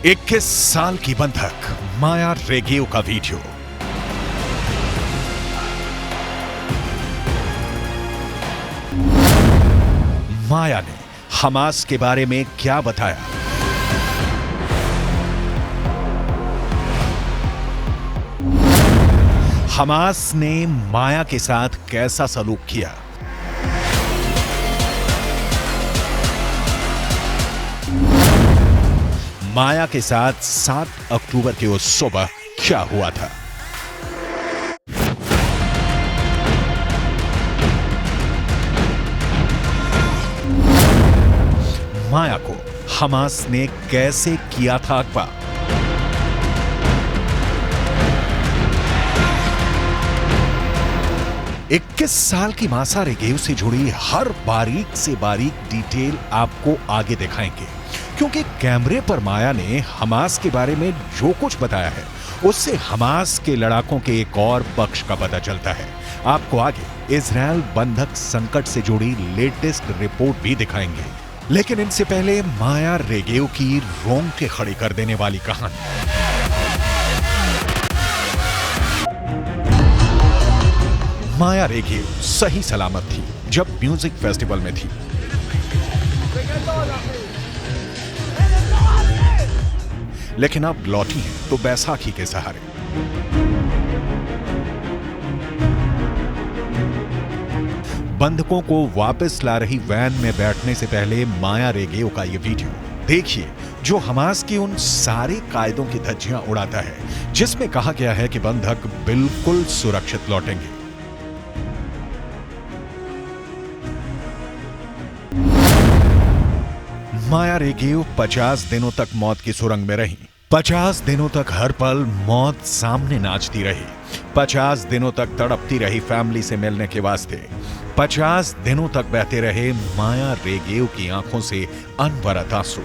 21 साल की बंधक माया रेगेओ का वीडियो। माया ने हमास के बारे में क्या बताया? हमास ने माया के साथ कैसा सलूक किया? माया के साथ 7 अक्टूबर की उस सुबह क्या हुआ था? माया को हमास ने कैसे किया था अगवा? इक्कीस साल की मासा रेगेओ से जुड़ी हर बारीक से बारीक डिटेल आपको आगे दिखाएंगे, क्योंकि कैमरे पर माया ने हमास के बारे में जो कुछ बताया है उससे हमास के लड़ाकों के एक और पक्ष का पता चलता है। आपको आगे इजरायल बंधक संकट से जुड़ी लेटेस्ट रिपोर्ट भी दिखाएंगे, लेकिन इनसे पहले माया रेगेओ की रोंगटे खड़ी कर देने वाली कहानी। माया रेगेओ सही सलामत थी जब म्यूजिक फेस्टिवल में थी, लेकिन अब लौटी है तो बैसाखी के सहारे। बंधकों को वापस ला रही वैन में बैठने से पहले माया रेगेओ का यह वीडियो देखिए, जो हमास के उन सारे कायदों की धज्जियां उड़ाता है जिसमें कहा गया है कि बंधक बिल्कुल सुरक्षित लौटेंगे। माया रेगेओ 50 दिनों तक मौत की सुरंग में रही। 50 दिनों तक हर पल मौत सामने नाचती रही। 50 दिनों तक तड़पती रही फैमिली से मिलने के वास्ते। 50 दिनों तक बहते रहे माया रेगेओ की आंखों से अनवरत आंसू।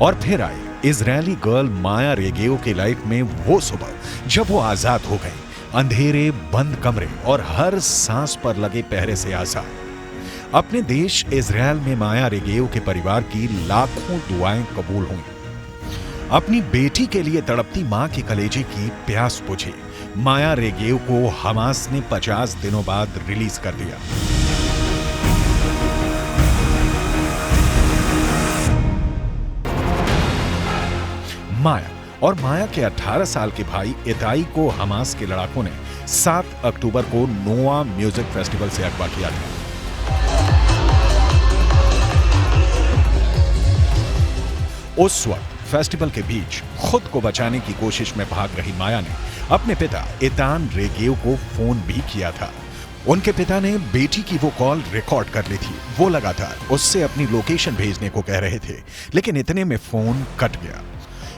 और फिर आई इजरायली गर्ल माया रेगेओ की लाइफ में वो सुबह जब वो आजाद हो गई, अंधेरे बंद कमरे और हर सांस पर लगे पहरे से आजाद। अपने देश इजरायल में माया रेगेओ के परिवार की लाखों दुआएं कबूल हुई। अपनी बेटी के लिए तड़पती मां के कलेजे की प्यास बुझी। माया रेगेओ को हमास ने 50 दिनों बाद रिलीज कर दिया। माया और माया के 18 साल के भाई इताई को हमास के लड़ाकों ने 7 अक्टूबर को नोआ म्यूजिक फेस्टिवल से अगवा किया था। उस वक्त फेस्टिवल के बीच खुद को बचाने की कोशिश में भाग रही माया ने अपने पिता इतान रेगेओ को फोन भी किया था। उनके पिता ने बेटी की वो कॉल रिकॉर्ड कर ली थी। वो लगातार उससे अपनी लोकेशन भेजने को कह रहे थे, लेकिन इतने में फोन कट गया।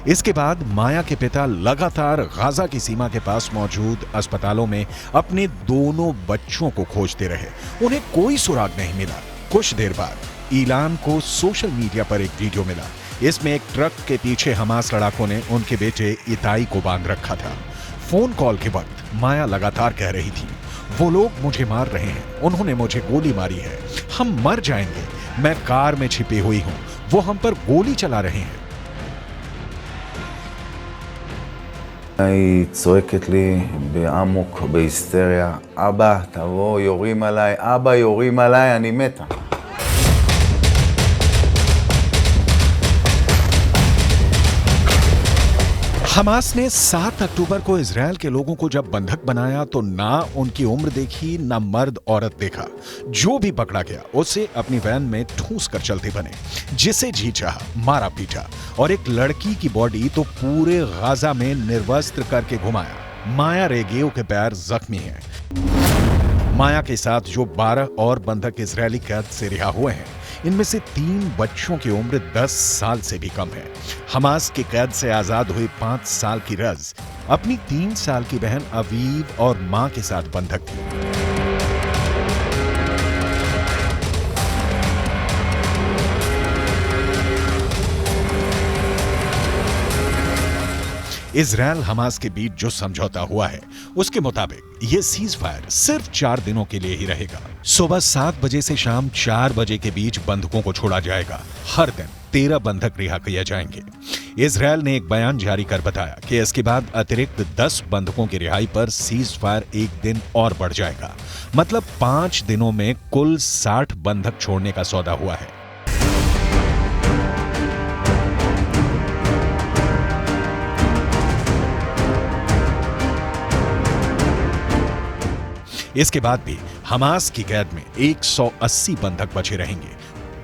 इसके बाद माया के पिता लगातार गाजा की सीमा के पास मौजूद अस्पतालों में अपने दोनों बच्चों को खोजते रहे। उन्हें कोई सुराग नहीं मिला। कुछ देर बाद ईलान को सोशल मीडिया पर एक वीडियो मिला। इसमें एक ट्रक के पीछे हमास लड़ाकों ने उनके बेटे इताई को बांध रखा था। फोन कॉल के वक्त माया लगातार कह रही थी, वो लोग मुझे मार रहे हैं, उन्होंने मुझे गोली मारी है, हम मर जाएंगे, मैं कार में छिपी हुई हूं, वो हम पर गोली चला रहे हैं। היא צועקת לי בעמוק, בהיסטריה, אבא, תבוא, יורים עליי, אבא, יורים עליי, אני מתה. हमास ने 7 अक्टूबर को इजरायल के लोगों को जब बंधक बनाया तो ना उनकी उम्र देखी, ना मर्द औरत देखा। जो भी पकड़ा गया उसे अपनी वैन में ठूस कर चलते बने। जिसे जी चाहा मारा पीटा, और एक लड़की की बॉडी तो पूरे गाजा में निर्वस्त्र करके घुमाया। माया रेगेओ के पैर जख्मी हैं। माया के साथ जो 12 और बंधक इजरायली कैद से रिहा हुए हैं, इनमें से 3 बच्चों की उम्र 10 साल से भी कम है। हमास के कैद से आजाद हुई 5 साल की रज अपनी 3 साल की बहन अवीव और मां के साथ बंधक थी। इजरायल हमास के बीच जो समझौता हुआ है उसके मुताबिक ये सीज फायर सिर्फ 4 दिनों के लिए ही रहेगा। सुबह 7 बजे से शाम 4 बजे के बीच बंधकों को छोड़ा जाएगा। हर दिन 13 बंधक रिहा किए जाएंगे। इजरायल ने एक बयान जारी कर बताया कि इसके बाद अतिरिक्त 10 बंधकों की रिहाई पर सीज फायर एक दिन और बढ़ जाएगा। मतलब 5 दिनों में कुल 60 बंधक छोड़ने का सौदा हुआ है। इसके बाद भी हमास की कैद में 180 बंधक बचे रहेंगे।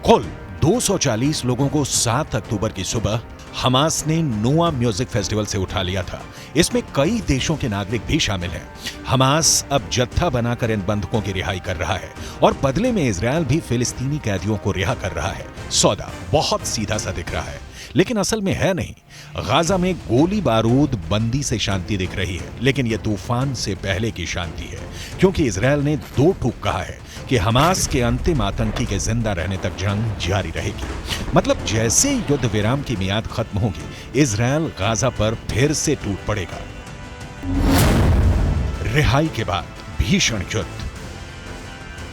कुल 240 लोगों को 7 अक्टूबर की सुबह हमास ने नोआ म्यूजिक फेस्टिवल से उठा लिया था। इसमें कई देशों के नागरिक भी शामिल हैं। हमास अब जत्था बनाकर इन बंधकों की रिहाई कर रहा है और बदले में इजरायल भी फिलिस्तीनी कैदियों को रिहा कर रहा है। सौदा बहुत सीधा सा दिख रहा है, लेकिन असल में है नहीं। गाजा में गोली बारूद बंदी से शांति दिख रही है, लेकिन यह तूफान से पहले की शांति है, क्योंकि इजरायल ने 2 टूक कहा है कि हमास के अंतिम आतंकी के जिंदा रहने तक जंग जारी रहेगी। मतलब जैसे युद्ध विराम की मियाद खत्म होगी, इजरायल गाजा पर फिर से टूट पड़ेगा। रिहाई के बाद भीषण युद्ध।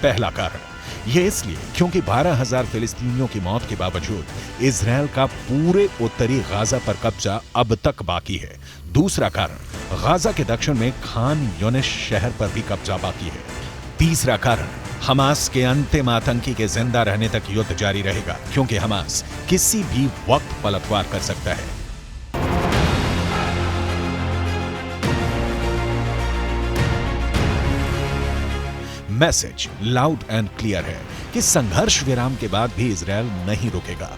पहला कारण यह इसलिए क्योंकि 12,000 फिलिस्तीनियों की मौत के बावजूद इजरायल का पूरे उत्तरी गाजा पर कब्जा अब तक बाकी है। दूसरा कारण गाजा के दक्षिण में खान यूनिस शहर पर भी कब्जा बाकी है। तीसरा कारण हमास के अंतिम आतंकी के जिंदा रहने तक युद्ध जारी रहेगा, क्योंकि हमास किसी भी वक्त पलटवार कर सकता है। मैसेज लाउड एंड क्लियर है कि संघर्ष विराम के बाद भी इजरायल नहीं रुकेगा।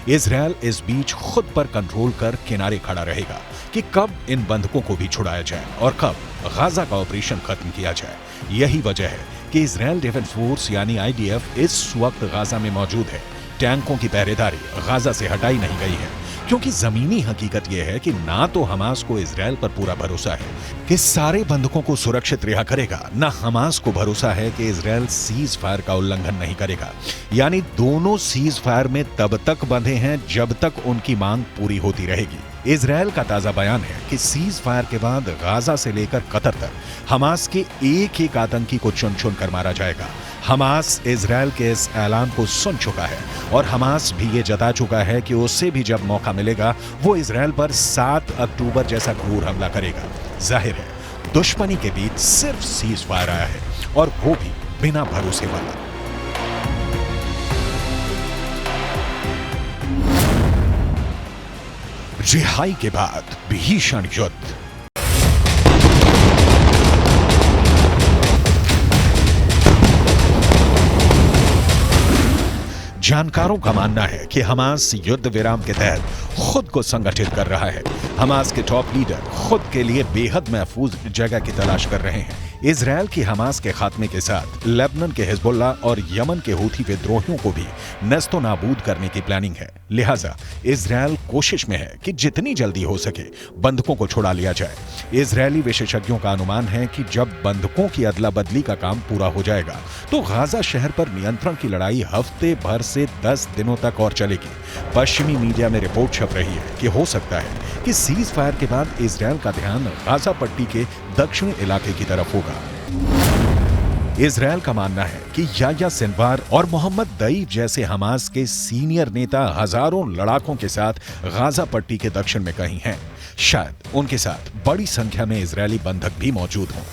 इजरायल इस बीच खुद पर कंट्रोल कर किनारे खड़ा रहेगा कि कब इन बंधकों को भी छुड़ाया जाए और कब गाजा का ऑपरेशन खत्म किया जाए। यही वजह है कि इजरायल डिफेंस फोर्स यानी IDF इस वक्त गाजा में मौजूद है। टैंकों की पहरेदारी गाजा से हटाई नहीं गई है, क्योंकि जमीनी हकीकत यह है कि ना तो हमास को इजरायल पर पूरा भरोसा है कि सारे बंधकों को सुरक्षित रिहा करेगा, ना हमास को भरोसा है कि इजरायल सीज फायर का उल्लंघन नहीं करेगा। यानी दोनों सीज फायर में तब तक बंधे हैं जब तक उनकी मांग पूरी होती रहेगी। इजरायल का ताजा बयान है कि सीज फायर के बाद गाजा से लेकर कतर तक हमास के एक एक आतंकी को चुन चुन कर मारा जाएगा। हमास इजरायल के इस ऐलान को सुन चुका है और हमास भी ये जता चुका है कि उसे भी जब मौका मिलेगा वो इजरायल पर 7 अक्टूबर जैसा क्रूर हमला करेगा। जाहिर है दुश्मनी के बीच सिर्फ सीज फायर आया है, और वो भी बिना भरोसे वाला। रिहाई के बाद भीषण युद्ध। जानकारों का मानना है कि हमास युद्ध विराम के तहत खुद को संगठित कर रहा है। हमास के टॉप लीडर खुद के लिए बेहद महफूज जगह की तलाश कर रहे हैं। इजरायल की हमास के खात्मे के साथ लेबनान के हिजबुल्ला और यमन के हूथी विद्रोहियों को भी नस्तो नाबूद करने की प्लानिंग है। लिहाजा इजरायल कोशिश में है कि जितनी जल्दी हो सके बंधकों को छुड़ा लिया जाए। इजरायली विशेषज्ञों का अनुमान है कि जब बंधकों की अदला बदली का काम पूरा हो जाएगा तो गाजा शहर पर नियंत्रण की लड़ाई हफ्ते भर से 10 दिनों तक और चलेगी। पश्चिमी मीडिया में रिपोर्ट छप रही है कि हो सकता है कि सीज फायर के बाद इजरायल का ध्यान गाजा पट्टी के दक्षिणी इलाके की तरफ होगा। इजरायल का मानना है कि याह्या सिनवार और मोहम्मद दईफ जैसे हमास के सीनियर नेता हजारों लड़ाकों के साथ गाजा पट्टी के दक्षिण में कहीं हैं। शायद उनके साथ बड़ी संख्या में इजरायली बंधक भी मौजूद हों।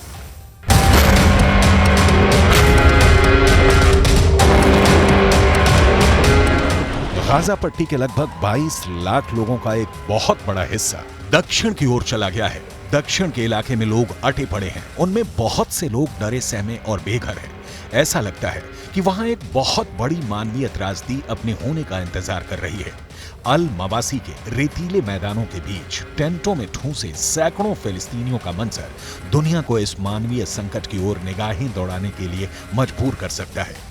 गाजा पट्टी के लगभग 22 लाख लोगों का एक बहुत बड़ा हिस्सा दक्षिण की ओर चला गया है। दक्षिण के इलाके में लोग अटे पड़े हैं। उनमें बहुत से लोग डरे सहमे और बेघर हैं। ऐसा लगता है कि वहां एक बहुत बड़ी मानवीय त्रासदी अपने होने का इंतजार कर रही है। अल मवासी के रेतीले मैदानों के बीच टेंटों में ठूंसे सैकड़ों फिलिस्तीनियों का मंजर दुनिया को इस मानवीय संकट की ओर निगाहें दौड़ाने के लिए मजबूर कर सकता है।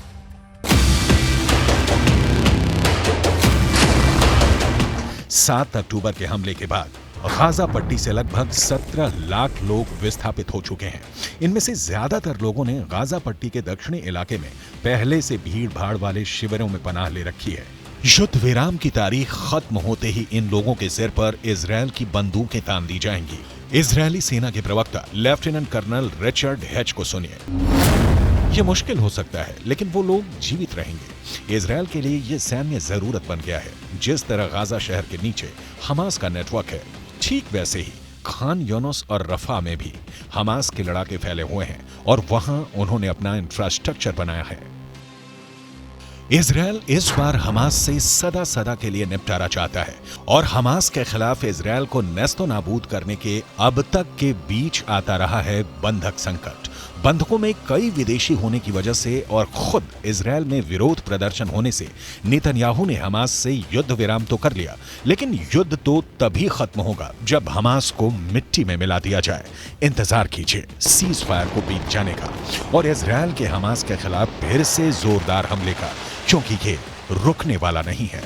7 अक्टूबर के हमले के बाद गाजा पट्टी से लगभग 17 लाख लोग विस्थापित हो चुके हैं। इनमें से ज्यादातर लोगों ने गाजा पट्टी के दक्षिणी इलाके में पहले से भीड़ भाड़ वाले शिविरों में पनाह ले रखी है। युद्ध विराम की तारीख खत्म होते ही इन लोगों के सिर पर इजरायल की बंदूकें तान दी जाएंगी। इजरायली सेना के प्रवक्ता लेफ्टिनेंट कर्नल रिचर्ड हेच को सुनिए। यह मुश्किल हो सकता है, लेकिन वो लोग जीवित रहेंगे। इजरायल के लिए यह सैन्य जरूरत बन गया है। जिस तरह गाजा शहर के नीचे हमास का नेटवर्क है, ठीक वैसे ही खान यूनुस और रफा में भी हमास के लड़ाके फैले हुए हैं और वहां उन्होंने अपना इंफ्रास्ट्रक्चर बनाया है। इजरायल इस बार हमास से सदा सदा के लिए निपटारा चाहता है और हमास के खिलाफ इजरायल को नेस्तो नाबूद करने के अब तक के बीच आता रहा है बंधक संकट। बंधकों में कई विदेशी होने की वजह से और खुद इजरायल में विरोध प्रदर्शन होने से नेतन्याहू ने हमास से युद्ध विराम तो कर लिया, लेकिन युद्ध तो तभी खत्म होगा जब हमास को मिट्टी में मिला दिया जाए। इंतजार कीजिए सीज फायर को बीत जाने का और इजरायल के हमास के खिलाफ फिर से जोरदार हमले का, क्योंकि ये रुकने वाला नहीं है।